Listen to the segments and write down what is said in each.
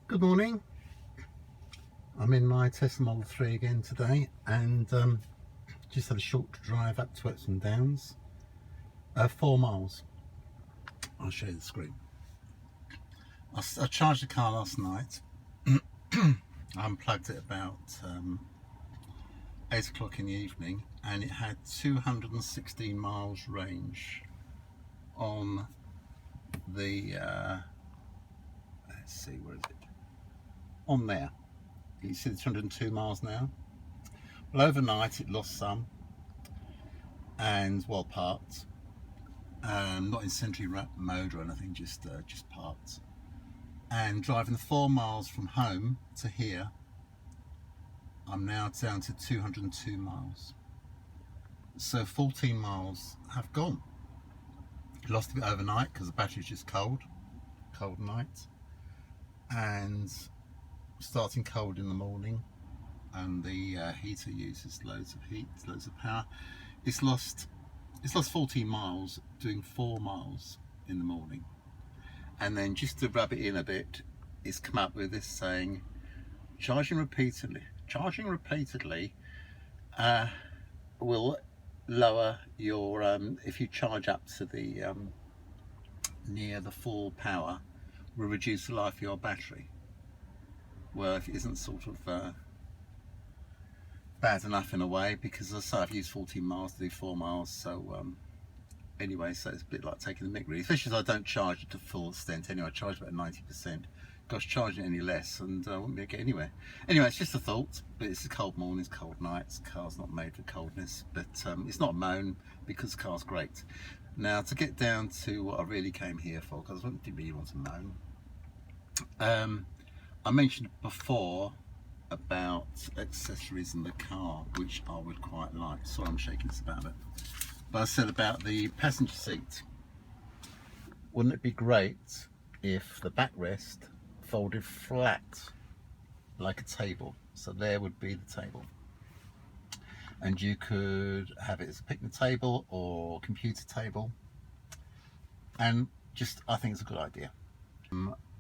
Good morning. I'm in my Tesla Model 3 again today, and just had a short drive up to Epsom Downs, 4 miles. I'll show you the screen. I charged the car last night. I unplugged it about 8 o'clock in the evening, and it had 216 miles range on the let's see, where is it? On there. You see the 202 miles now. Well, overnight it lost some, and well parked. Not in sentry mode or anything, just parked. And driving 4 miles from home to here, I'm now down to 202 miles. So 14 miles have gone. Lost a bit overnight because the battery's just cold night, and starting cold in the morning, and the heater uses loads of heat, loads of power. It's lost 14 miles doing 4 miles in the morning. And then, just to rub it in a bit, it's come up with this saying, charging repeatedly will lower your if you charge up to the near the full power, will reduce the life of your battery. Well, if it isn't sort of bad enough in a way, because as I say, I've used 14 miles to do 4 miles, so anyway, so it's a bit like taking the mick really, especially as I don't charge it to full extent anyway. I charge about 90%. Gosh, charging it any less and I wouldn't be able to get anywhere. Anyway, it's just a thought, but it's a cold morning, it's cold nights, the car's not made for coldness, but it's not a moan because the car's great. Now, to get down to what I really came here for, because I didn't really want to moan, I mentioned before about accessories in the car, which I would quite like. Sorry, I'm shaking this about it. But I said about the passenger seat. Wouldn't it be great if the backrest folded flat like a table? So there would be the table. And you could have it as a picnic table or computer table. And just, I think it's a good idea.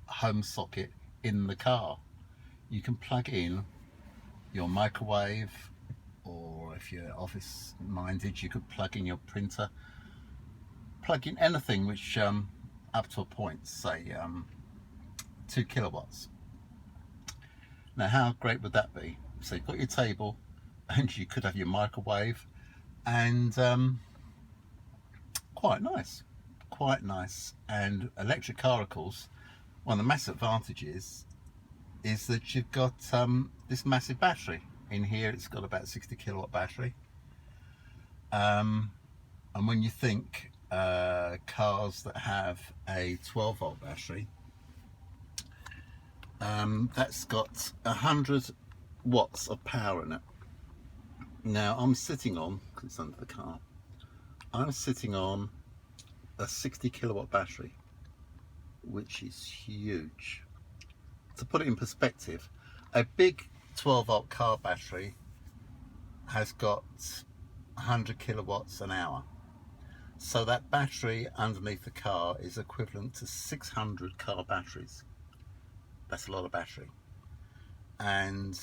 Home socket in the car. You can plug in your microwave, or if you're office minded, you could plug in your printer, plug in anything which up to a point, say 2 kilowatts. Now, how great would that be? So you've got your table and you could have your microwave, and quite nice. And electric car, of course, one of the massive advantages is that you've got this massive battery in here. It's got about 60 kilowatt battery, and when you think cars that have a 12 volt battery, that's got 100 watts of power in it. Now, I'm sitting on, because it's under the car, I'm sitting on a 60 kilowatt battery, which is huge. To put it in perspective, a big 12 volt car battery has got 100 kilowatts an hour. So that battery underneath the car is equivalent to 600 car batteries. That's a lot of battery. And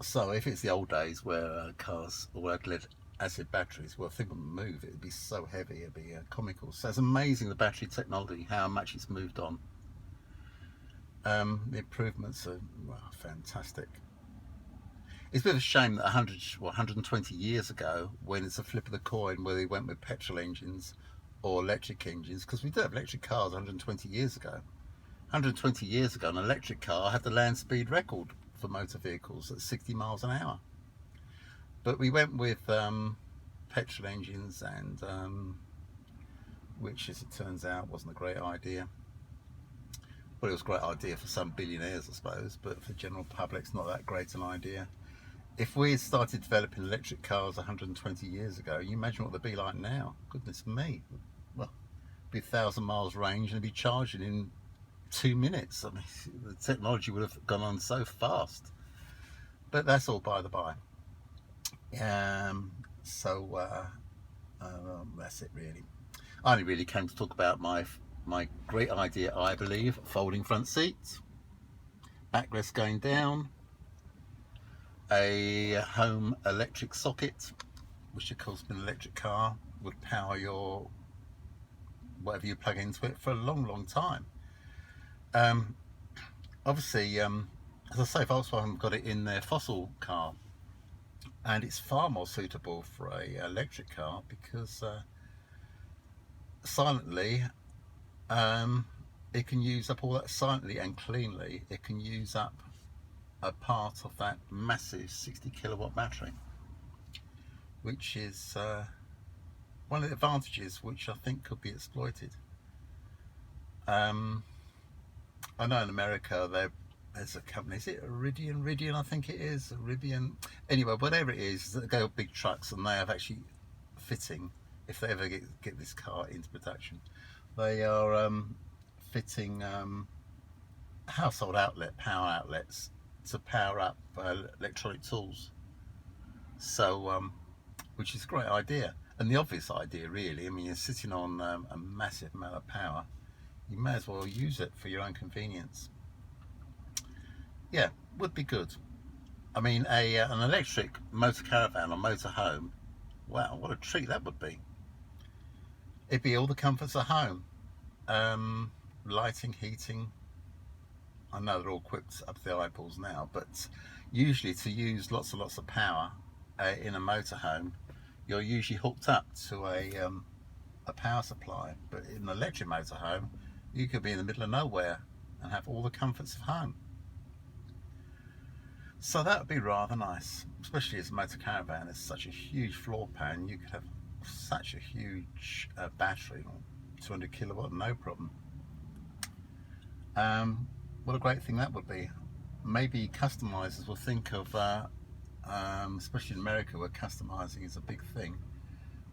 so if it's the old days where cars all had lead acid batteries, well, if they wouldn't move, it would be so heavy, it'd be comical. So it's amazing, the battery technology, how much it's moved on. The improvements are, well, fantastic. It's a bit of a shame that 120 years ago, when it's a flip of the coin whether they went with petrol engines or electric engines, because we did have electric cars 120 years ago. 120 years ago, an electric car had the land speed record for motor vehicles at 60 miles an hour. But we went with petrol engines, and which, as it turns out, wasn't a great idea. Well, it was a great idea for some billionaires, I suppose, but for the general public, it's not that great an idea. If we had started developing electric cars 120 years ago, you imagine what they'd be like now. Goodness me. Well, it'd be 1,000 miles range and it'd be charging in 2 minutes. I mean, the technology would have gone on so fast. But that's all by the by. That's it really. I only really came to talk about my great idea, I believe, folding front seats. backrest going down, a home electric socket, which of course in an electric car would power your whatever you plug into it for a long time. Obviously, as I say, Volkswagen got it in their fossil car, and it's far more suitable for a electric car because silently, it can use up all that silently and cleanly. It can use up a part of that massive 60 kilowatt battery, which is one of the advantages which I think could be exploited. I know in America there's a company, is it Rivian I think it is, Rivian, anyway, whatever it is, they go big trucks and they have actually fitting, if they ever get this car into production, they are fitting household power outlets to power up electronic tools. So which is a great idea, and the obvious idea really. I mean, you're sitting on a massive amount of power, you may as well use it for your own convenience. Yeah, would be good. I mean, an electric motor caravan or motor home, wow, what a treat that would be. It'd be all the comforts of home, lighting, heating. I know they're all equipped up to the eyeballs now, but usually to use lots and lots of power in a motorhome, you're usually hooked up to a power supply. But in an electric motorhome, you could be in the middle of nowhere and have all the comforts of home. So that would be rather nice, especially as a motor caravan. It's such a huge floor pan. You could have such a huge battery, 200 kilowatt, no problem. What a great thing that would be. Maybe customizers will think of, especially in America where customizing is a big thing,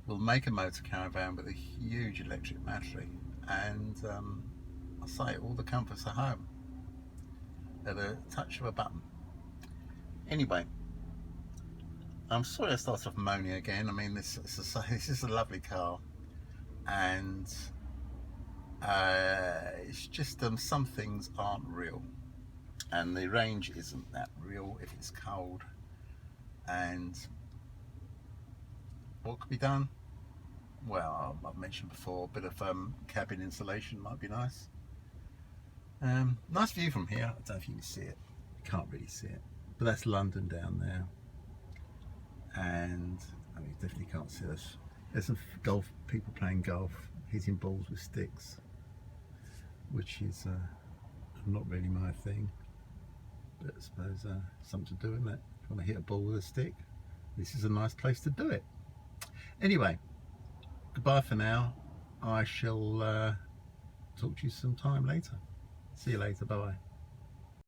we'll make a motor caravan with a huge electric battery and I'll say all the comforts of home at a touch of a button. Anyway, I'm sorry I started off moaning again. I mean, this is a lovely car, and it's just some things aren't real, and the range isn't that real if it's cold. And what could be done? Well, I've mentioned before, a bit of cabin insulation might be nice. Nice view from here. I don't know if you can see it. You can't really see it, but that's London down there. And I mean, you definitely can't see us. There's some people playing golf, hitting balls with sticks, which is not really my thing. But I suppose something to do, isn't it? If you want to hit a ball with a stick, this is a nice place to do it. Anyway, goodbye for now. I shall talk to you sometime later. See you later. Bye bye.